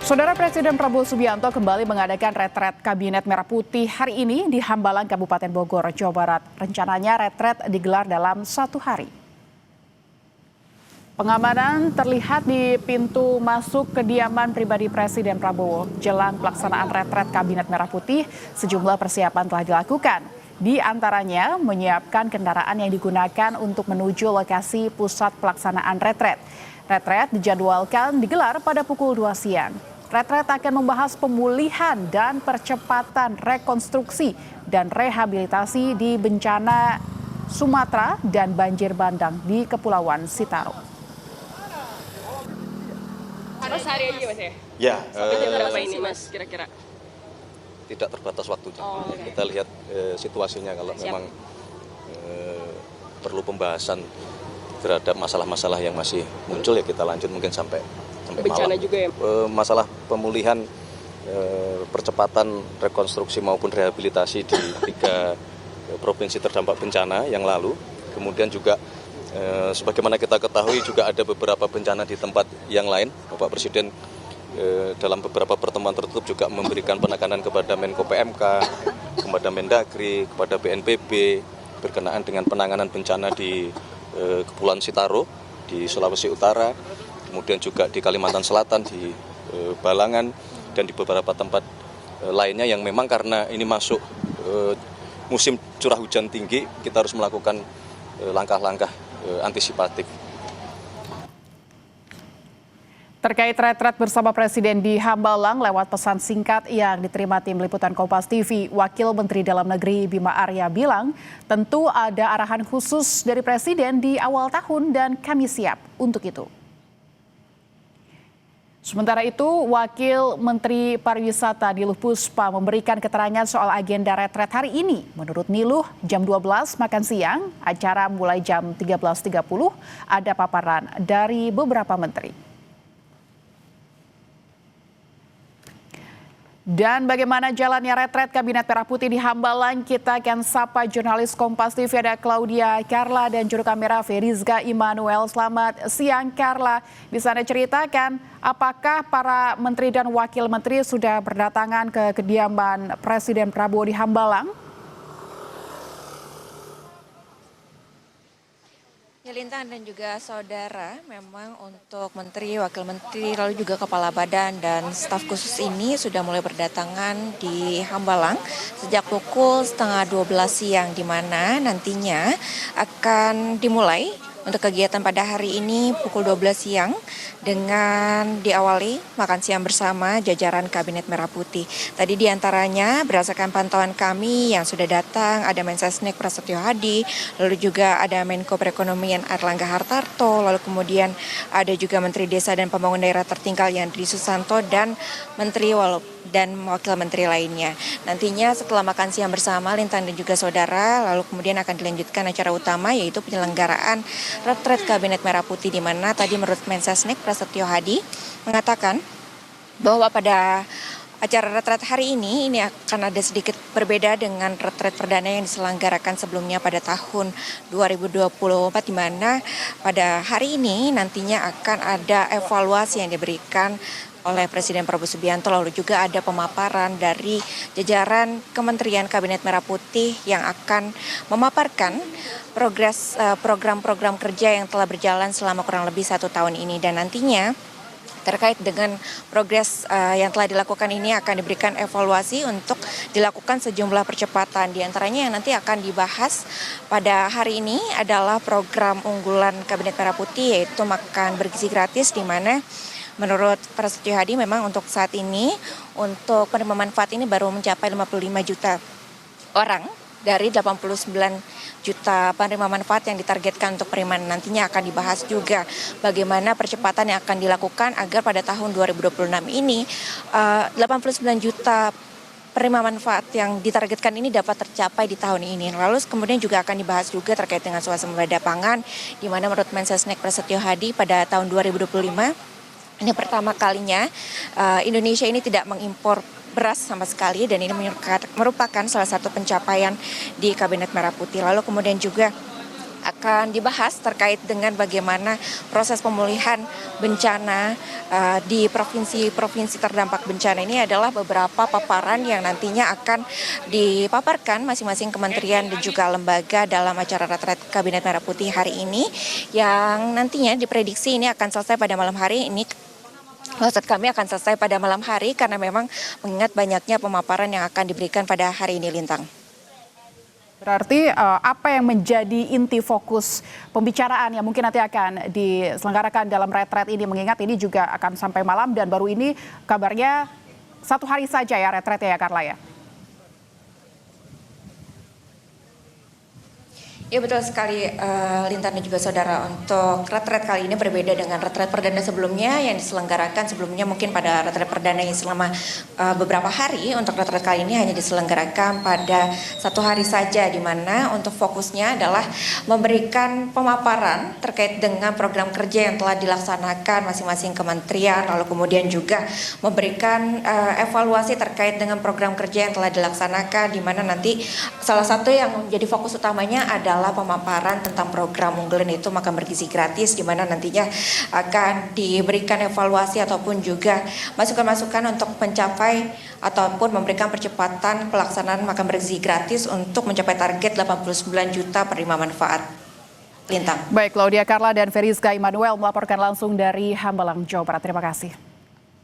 Saudara Presiden Prabowo Subianto kembali mengadakan retret Kabinet Merah Putih hari ini di Hambalang, Kabupaten Bogor, Jawa Barat. Rencananya retret digelar dalam 1 hari. Pengamanan terlihat di pintu masuk kediaman pribadi Presiden Prabowo. Jelang pelaksanaan retret Kabinet Merah Putih, sejumlah persiapan telah dilakukan. Di antaranya menyiapkan kendaraan yang digunakan untuk menuju lokasi pusat pelaksanaan retret. Retret dijadwalkan digelar pada pukul 2 siang. Retret akan membahas pemulihan dan percepatan rekonstruksi dan rehabilitasi di bencana Sumatera dan banjir bandang di Kepulauan Sitaro. Mas hari aja mas ya? Ya, Sampai jam berapa ini mas kira-kira? tidak terbatas waktunya. Oh, okay. Kita lihat situasinya kalau memang perlu pembahasan terhadap masalah-masalah yang masih muncul ya kita lanjut mungkin sampai Bencana malam. juga ya? Masalah pemulihan, percepatan rekonstruksi maupun rehabilitasi di 3 provinsi terdampak bencana yang lalu. Kemudian juga sebagaimana kita ketahui juga ada beberapa bencana di tempat yang lain. Bapak Presiden dalam beberapa pertemuan tertutup juga memberikan penekanan kepada Menko PMK, kepada Mendagri, kepada BNPB berkenaan dengan penanganan bencana di Kepulauan Sitaro, di Sulawesi Utara, kemudian juga di Kalimantan Selatan, di Balangan, dan di beberapa tempat lainnya yang memang karena ini masuk musim curah hujan tinggi, kita harus melakukan langkah-langkah antisipatif. Terkait retret bersama Presiden di Hambalang lewat pesan singkat yang diterima tim liputan Kompas TV, Wakil Menteri Dalam Negeri Bima Arya bilang, tentu ada arahan khusus dari Presiden di awal tahun dan kami siap untuk itu. Sementara itu, Wakil Menteri Pariwisata Niluh Puspa memberikan keterangan soal agenda retret hari ini. Menurut Niluh, jam 12 makan siang, acara mulai jam 13.30, ada paparan dari beberapa menteri. Dan bagaimana jalannya retret Kabinet Merah Putih di Hambalang, kita akan sapa jurnalis Kompas TV ada Claudia Carla dan juru kamera Ferizga Immanuel. Selamat siang Carla, bisa Anda ceritakan apakah para menteri dan wakil menteri sudah berdatangan ke kediaman Presiden Prabowo di Hambalang? Ya Lintang dan juga saudara, memang untuk menteri, wakil menteri, lalu juga kepala badan dan staf khusus ini sudah mulai berdatangan di Hambalang sejak pukul 11:30 siang, di mana nantinya akan dimulai untuk kegiatan pada hari ini pukul 12 siang dengan diawali makan siang bersama jajaran Kabinet Merah Putih. Tadi diantaranya berdasarkan pantauan kami yang sudah datang ada Mensesnek Prasetyo Hadi, lalu juga ada Menko Perekonomian Airlangga Hartarto, lalu kemudian ada juga Menteri Desa dan Pembangunan Daerah Tertinggal Yandri Susanto dan Menteri dan wakil menteri lainnya. Nantinya setelah makan siang bersama Lintang dan juga saudara, lalu kemudian akan dilanjutkan acara utama yaitu penyelenggaraan retret Kabinet Merah Putih, di mana tadi menurut Mensesnek Prasetyo Hadi mengatakan bahwa pada acara retret hari ini akan ada sedikit berbeda dengan retret perdana yang diselenggarakan sebelumnya pada tahun 2024, di mana pada hari ini nantinya akan ada evaluasi yang diberikan oleh Presiden Prabowo Subianto, lalu juga ada pemaparan dari jajaran Kementerian Kabinet Merah Putih yang akan memaparkan progres program-program kerja yang telah berjalan selama kurang lebih 1 tahun ini, dan nantinya terkait dengan progres yang telah dilakukan ini akan diberikan evaluasi untuk dilakukan sejumlah percepatan. Di antaranya yang nanti akan dibahas pada hari ini adalah program unggulan Kabinet Merah Putih, yaitu makan bergizi gratis, di mana menurut Prasetyo Hadi memang untuk saat ini untuk penerima manfaat ini baru mencapai 55 juta orang dari 89 juta penerima manfaat yang ditargetkan untuk penerimaan. Nantinya akan dibahas juga bagaimana percepatan yang akan dilakukan agar pada tahun 2026 ini 89 juta penerima manfaat yang ditargetkan ini dapat tercapai di tahun ini. Lalu kemudian juga akan dibahas juga terkait dengan swasembada pangan, di mana menurut Mensesnek Prasetyo Hadi pada tahun 2025 ini pertama kalinya Indonesia ini tidak mengimpor beras sama sekali, dan ini merupakan salah satu pencapaian di Kabinet Merah Putih. Lalu kemudian juga akan dibahas terkait dengan bagaimana proses pemulihan bencana di provinsi-provinsi terdampak bencana. Ini adalah beberapa paparan yang nantinya akan dipaparkan masing-masing kementerian dan juga lembaga dalam acara retret Kabinet Merah Putih hari ini, yang nantinya diprediksi ini akan selesai pada malam hari ini. Maksud kami akan selesai pada malam hari karena memang mengingat banyaknya pemaparan yang akan diberikan pada hari ini, Lintang. Berarti apa yang menjadi inti fokus pembicaraan yang mungkin nanti akan diselenggarakan dalam retret ini, mengingat ini juga akan sampai malam dan baru ini kabarnya 1 hari saja ya retretnya ya Carla ya? Ya betul sekali Lintan dan juga saudara, untuk retret kali ini berbeda dengan retret perdana sebelumnya yang diselenggarakan sebelumnya mungkin pada retret perdana yang selama beberapa hari. Untuk retret kali ini hanya diselenggarakan pada 1 hari saja, di mana untuk fokusnya adalah memberikan pemaparan terkait dengan program kerja yang telah dilaksanakan masing-masing kementerian, lalu kemudian juga memberikan evaluasi terkait dengan program kerja yang telah dilaksanakan, di mana nanti salah satu yang menjadi fokus utamanya adalah pemaparan tentang program unggulan itu makan bergizi gratis, di mana nantinya akan diberikan evaluasi ataupun juga masukan-masukan untuk mencapai ataupun memberikan percepatan pelaksanaan makan bergizi gratis untuk mencapai target 89 juta penerima manfaat. Lintang. Baik, Claudia Carla dan Ferizka Immanuel melaporkan langsung dari Hambalang, Jawa Barat. Terima kasih.